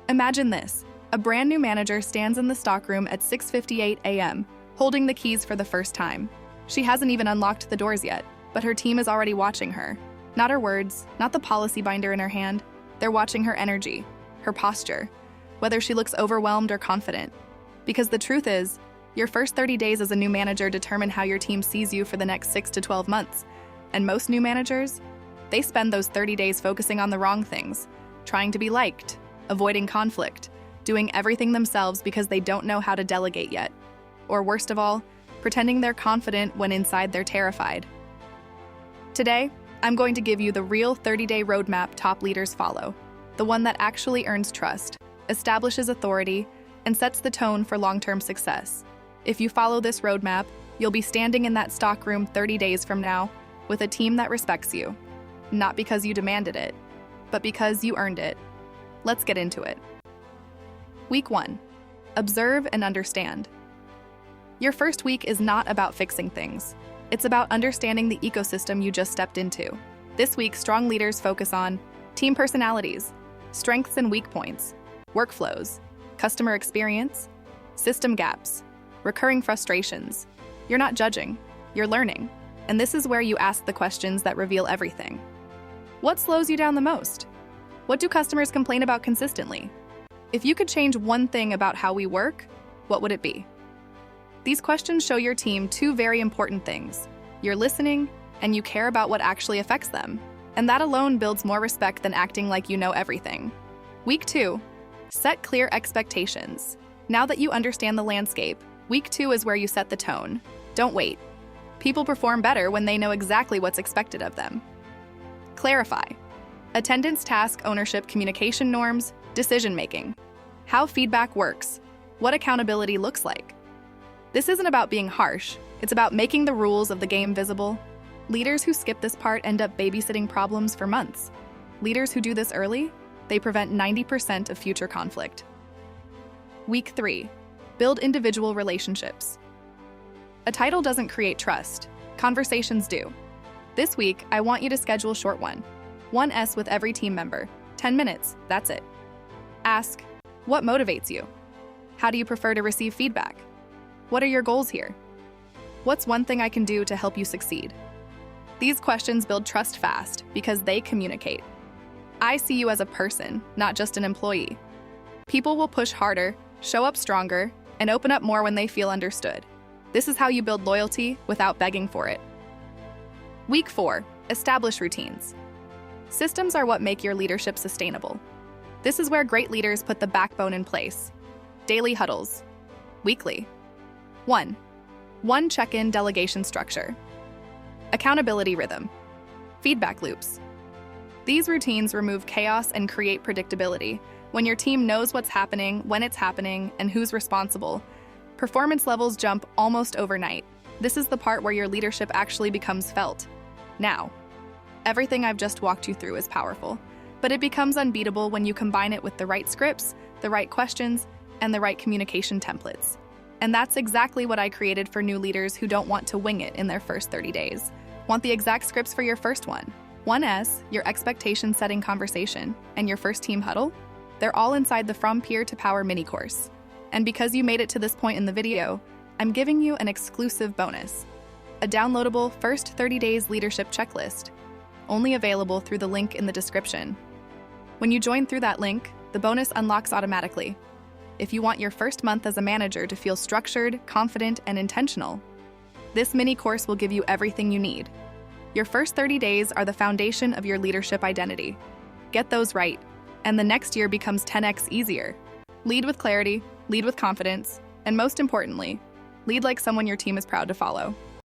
Imagine this. A brand new manager stands in the stockroom at 6:58 a.m., holding the keys for the first time. She hasn't even unlocked the doors yet, but her team is already watching her. Not her words, not the policy binder in her hand. They're watching her energy, her posture, whether she looks overwhelmed or confident. Because the truth is, your first 30 days as a new manager determine how your team sees you for the next 6 to 12 months. And most new managers, they spend those 30 days focusing on the wrong things, trying to be liked, avoiding conflict, doing everything themselves because they don't know how to delegate yet. Or worst of all, pretending they're confident when inside they're terrified. Today, I'm going to give you the real 30-day roadmap top leaders follow, the one that actually earns trust, establishes authority, and sets the tone for long-term success. If you follow this roadmap, you'll be standing in that stockroom 30 days from now with a team that respects you, not because you demanded it, but because you earned it. Let's get into it. Week 1. Observe and understand. Your first week is not about fixing things. It's about understanding the ecosystem you just stepped into. This week, strong leaders focus on team personalities, strengths and weak points, workflows, customer experience, system gaps, recurring frustrations. You're not judging, you're learning. And this is where you ask the questions that reveal everything. What slows you down the most? What do customers complain about consistently? If you could change one thing about how we work, what would it be? These questions show your team two very important things. You're listening, and you care about what actually affects them. And that alone builds more respect than acting like you know everything. Week 2. Set clear expectations. Now that you understand the landscape, Week 2 is where you set the tone. Don't wait. People perform better when they know exactly what's expected of them. Clarify. Attendance, task, ownership, communication norms, decision-making. How feedback works. What accountability looks like. This isn't about being harsh. It's about making the rules of the game visible. Leaders who skip this part end up babysitting problems for months. Leaders who do this early, they prevent 90% of future conflict. Week 3. Build individual relationships. A title doesn't create trust. Conversations do. This week, I want you to schedule a short one. 1S with every team member. 10 minutes, that's it. Ask, what motivates you? How do you prefer to receive feedback? What are your goals here? What's one thing I can do to help you succeed? These questions build trust fast because they communicate. I see you as a person, not just an employee. People will push harder, show up stronger, and open up more when they feel understood. This is how you build loyalty without begging for it. Week 4. Establish routines. Systems are what make your leadership sustainable. This is where great leaders put the backbone in place. Daily huddles. Weekly. 1 check-in delegation structure. Accountability rhythm. Feedback loops. These routines remove chaos and create predictability. When your team knows what's happening, when it's happening, and who's responsible, performance levels jump almost overnight. This is the part where your leadership actually becomes felt. Now, everything I've just walked you through is powerful, but it becomes unbeatable when you combine it with the right scripts, the right questions, and the right communication templates. And that's exactly what I created for new leaders who don't want to wing it in their first 30 days. Want the exact scripts for your first one? 1S, your expectation-setting conversation, and your first team huddle? They're all inside the From Peer to Power mini course. And because you made it to this point in the video, I'm giving you an exclusive bonus. A downloadable first 30 days leadership checklist, only available through the link in the description. When you join through that link, the bonus unlocks automatically. If you want your first month as a manager to feel structured, confident, and intentional, this mini course will give you everything you need. Your first 30 days are the foundation of your leadership identity. Get those right, and the next year becomes 10x easier. Lead with clarity, lead with confidence, and most importantly, lead like someone your team is proud to follow.